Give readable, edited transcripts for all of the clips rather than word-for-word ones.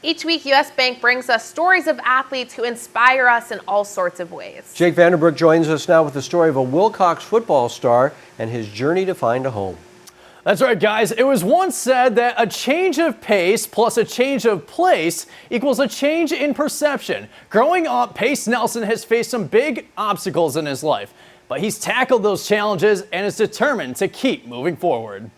Each week, U.S. Bank brings us stories of athletes who inspire us in all sorts of ways. Jake Vanderbrook joins us now with the story of a Wilcox football star and his journey to find a home. That's right, guys. It was once said that a change of pace plus a change of place equals a change in perception. Growing up, Pace Nelson has faced some big obstacles in his life, but he's tackled those challenges and is determined to keep moving forward.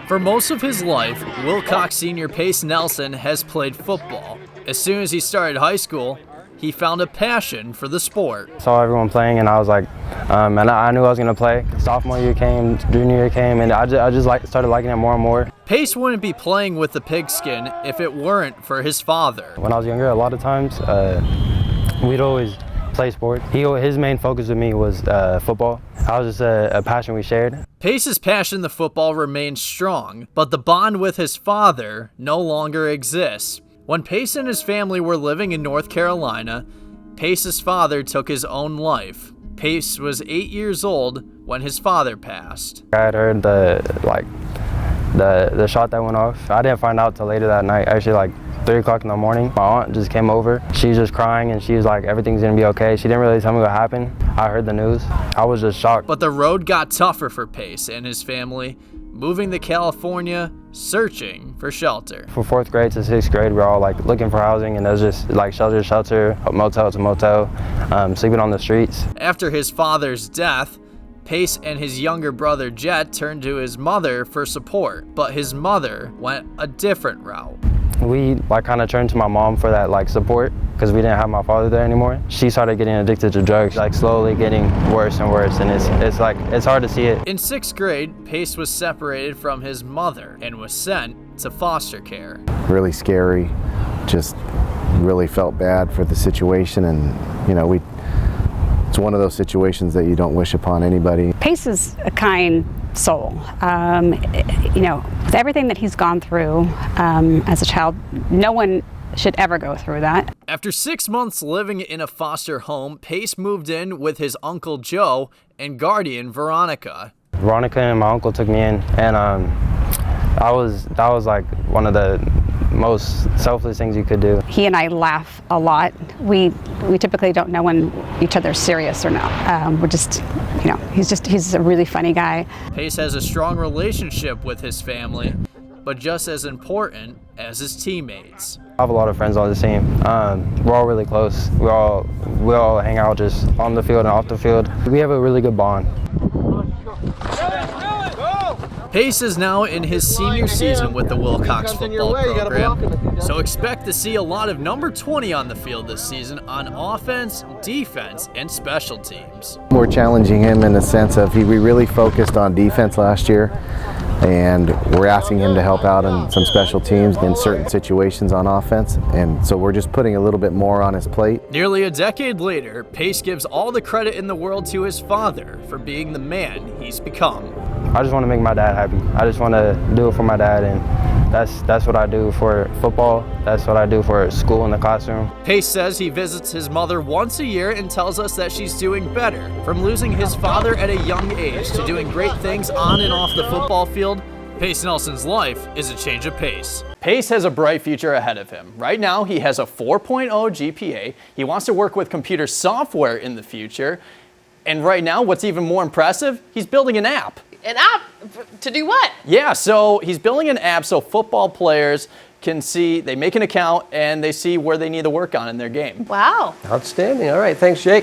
For most of his life, Wilcox senior Pace Nelson has played football. As soon as he started high school, he found a passion for the sport. Saw everyone playing and I was like, and I knew I was gonna play. Sophomore year came, junior year came, and I just started liking it more and more. Pace wouldn't be playing with the pigskin if it weren't for his father. When I was younger, a lot of times, we'd always play sport. His main focus with me was football. I was just a passion we shared. Pace's passion for football remains strong, but the bond with his father no longer exists. When Pace and his family were living in North Carolina, Pace's father took his own life. Pace was 8 years old when his father passed. I had heard the shot that went off. I didn't find out till later that night, actually like 3 o'clock in the morning. My aunt just came over. She was just crying and she was like, everything's gonna be okay. She didn't really tell me what happened. I heard the news. I was just shocked. But the road got tougher for Pace and his family, moving to California, searching for shelter. From 4th grade to 6th grade, we were all like looking for housing, and it was just like shelter to shelter, motel to motel, sleeping on the streets. After his father's death, Pace and his younger brother Jet turned to his mother for support, but his mother went a different route. We like kind of turned to my mom for that like support because we didn't have my father there anymore. She started getting addicted to drugs, like slowly getting worse and worse, and it's hard to see it. In 6th grade, Pace was separated from his mother and was sent to foster care. Really scary, just really felt bad for the situation, and you know, it's one of those situations that you don't wish upon anybody. Pace is a kind soul. You know, with everything that he's gone through as a child, no one should ever go through that. After 6 months living in a foster home, Pace moved in with his Uncle Joe and guardian Veronica. Veronica and my uncle took me in, and that was like one of the most selfless things you could do. He and I laugh a lot. We typically don't know when each other's serious or not. We're just, you know, he's a really funny guy. Pace has a strong relationship with his family, but just as important as his teammates. I have a lot of friends on the team. We're all really close. We all hang out just on the field and off the field. We have a really good bond. Pace is now in his senior season with the Wilcox football program, so expect to see a lot of number 20 on the field this season on offense, defense, and special teams. We're challenging him in the sense of we really focused on defense last year, and we're asking him to help out in some special teams in certain situations on offense, and so we're just putting a little bit more on his plate. Nearly a decade later, Pace gives all the credit in the world to his father for being the man he's become. I just want to make my dad happy. I just want to do it for my dad, and that's what I do for football. That's what I do for school in the classroom. Pace says he visits his mother once a year and tells us that she's doing better. From losing his father at a young age to doing great things on and off the football field, Pace Nelson's life is a change of pace. Pace has a bright future ahead of him. Right now, he has a 4.0 GPA. He wants to work with computer software in the future. And right now, what's even more impressive, he's building an app. An app? To do what? Yeah, so he's building an app so football players can see, they make an account and they see where they need to work on in their game. Wow. Outstanding. All right, thanks, Jake.